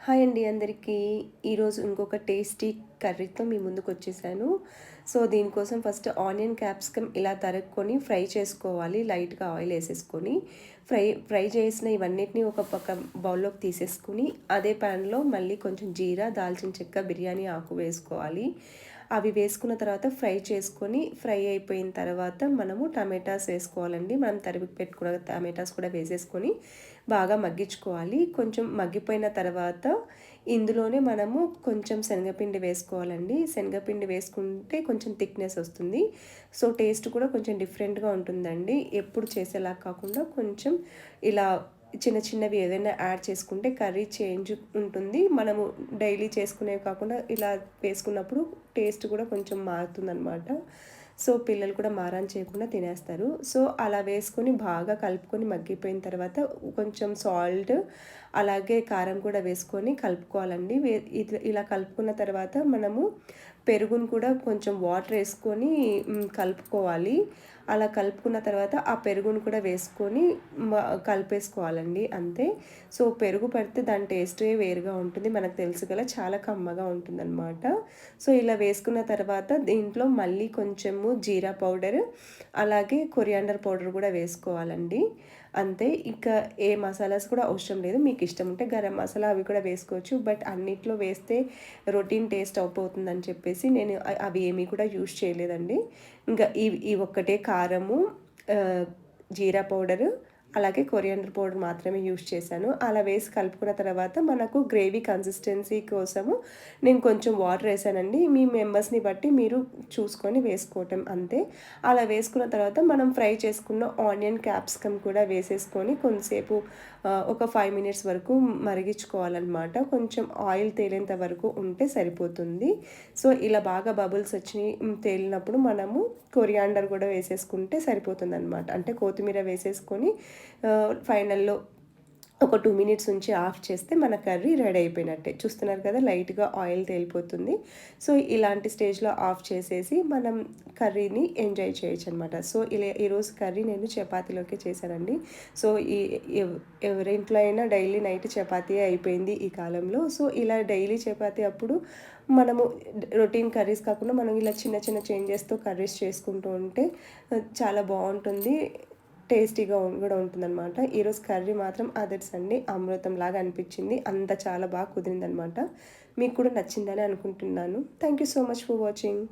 Hi అండి అందరికీ. ఈరోజు ఇంకొక టేస్టీ కర్రీతో మీ ముందుకొచ్చేసాను. సో, దీనికోసం ఫస్ట్ ఆనియన్, క్యాప్సికమ్ ఇలా తరుక్కొని ఫ్రై చేసుకోవాలి. లైట్‌గా ఆయిల్ ఏసేసుకొని. ఫ్రై చేసిన ఇవన్నిటిని ఒక పక్క బౌల్‌లోకి తీసేసుకొని, అదే ప్యాన్‌లో మళ్ళీ కొంచెం జీరా, దాల్చిన చెక్క, బిర్యానీ ఆకు వేసుకోవాలి. అవి వేసుకున్న తర్వాత ఫ్రై చేసుకొని, ఫ్రై అయిపోయిన తర్వాత మనము టమాటాస్ వేసుకోవాలండి. మనం తరిగి పెట్టుకున్న టమాటాస్ కూడా వేసేసుకొని బాగా మగ్గించుకోవాలి. కొంచెం మగ్గిపోయిన తర్వాత ఇందులోనే మనము కొంచెం శనగపిండి వేసుకోవాలండి. శనగపిండి వేసుకుంటే కొంచెం థిక్‌నెస్ వస్తుంది. సో, టేస్ట్ కూడా కొంచెం డిఫరెంట్‌గా ఉంటుందండి. ఎప్పుడు చేసేలా కాకుండా కొంచెం ఇలా చిన్న చిన్నవి ఏదైనా యాడ్ చేసుకుంటే కర్రీ చేంజ్ ఉంటుంది. మనము డైలీ చేసుకునేవి కాకుండా ఇలా వేసుకున్నప్పుడు టేస్ట్ కూడా కొంచెం మారుతుందనమాట. సో, పిల్లలు కూడా మారం చేయకుండా తినేస్తారు. సో, అలా వేసుకొని బాగా కలుపుకొని మగ్గిపోయిన తర్వాత కొంచెం సాల్ట్, అలాగే కారం కూడా వేసుకొని కలుపుకోవాలండి. ఇలా కలుపుకున్న తర్వాత మనము పెరుగును కూడా కొంచెం వాటర్ ఏసుకొని కలుపుకోవాలి. అలా కలుపుకున్న తర్వాత ఆ పెరుగును కూడా వేసుకొని మ కలిపేసుకోవాలండి అంతే. సో, పెరుగు పడితే దాని టేస్టే వేరుగా ఉంటుంది. మనకు తెలుసు కదా! చాలా కమ్మగా ఉంటుందనమాట. సో, ఇలా వేసుకున్న తర్వాత దీంట్లో మళ్ళీ కొంచెము జీరా పౌడర్, అలాగే కొరియాండర్ పౌడర్ కూడా వేసుకోవాలండి. అంతే. ఇంకా ఏ మసాలాస్ కూడా అవసరం లేదు. మీకు ఇష్టం ఉంటే గరం మసాలా అవి కూడా వేసుకోవచ్చు. బట్ అన్నిట్లో వేస్తే రొటీన్ టేస్ట్ అయిపోతుందని చెప్పేసి నేను అవి ఏమీ కూడా యూజ్ చేయలేదండి. ఇంకా ఈ ఒక్కటే కారము, ఆహ్, జీరా పౌడరు, అలాగే కొరియాండర్ పౌడర్ మాత్రమే యూజ్ చేశాను. అలా వేసి కలుపుకున్న తర్వాత మనకు గ్రేవీ కన్సిస్టెన్సీ కోసము నేను కొంచెం వాటర్ ఏసానండి. మీ మెంబర్స్‌ని బట్టి మీరు చూసుకొని వేసుకోవటం అంతే. అలా వేసుకున్న తర్వాత మనం ఫ్రై చేసుకున్న ఆనియన్, క్యాప్సికమ్ కూడా వేసేసుకొని కొంతసేపు ఒక 5 మినిట్స్ వరకు మరిగించుకోవాలనమాట. కొంచెం ఆయిల్ తేలేంత వరకు ఉంటే సరిపోతుంది. సో, ఇలా బాగా బబుల్స్ వచ్చినాయి తేలినప్పుడు మనము కొరియాండర్ కూడా వేసేసుకుంటే సరిపోతుందనమాట. అంటే కొత్తిమీర వేసేసుకొని ఫైనల్‌లో ఒక 2 మినిట్స్ ఉంచి ఆఫ్ చేస్తే మన కర్రీ రెడీ అయిపోయినట్టే. చూస్తున్నారు కదా! లైట్‌గా ఆయిల్ తేలిపోతుంది. సో, ఇలాంటి స్టేజ్‌లో ఆఫ్ చేసేసి మనం కర్రీని ఎంజాయ్ చేయొచ్చనమాట. సో, ఈరోజు కర్రీ నేను చపాతీలోకే చేశానండి. సో, ఈ ఎవరింట్లో అయినా డైలీ నైట్ చపాతీయే అయిపోయింది ఈ కాలంలో. సో, ఇలా డైలీ చపాతీ అప్పుడు మనము రొటీన్ కర్రీస్ కాకుండా మనం ఇలా చిన్న చిన్న చేంజెస్‌తో కర్రీస్ చేసుకుంటూ ఉంటే చాలా బావుంటుంది. టేస్టీగా కూడా ఉంటుందనమాట. ఈరోజు కర్రీ మాత్రం అదర్స్ అండి. అమృతంలాగా అనిపించింది. అంత చాలా బాగా కుదిరిందనమాట. మీకు కూడా నచ్చిందని అనుకుంటున్నాను. Thank you so much for watching.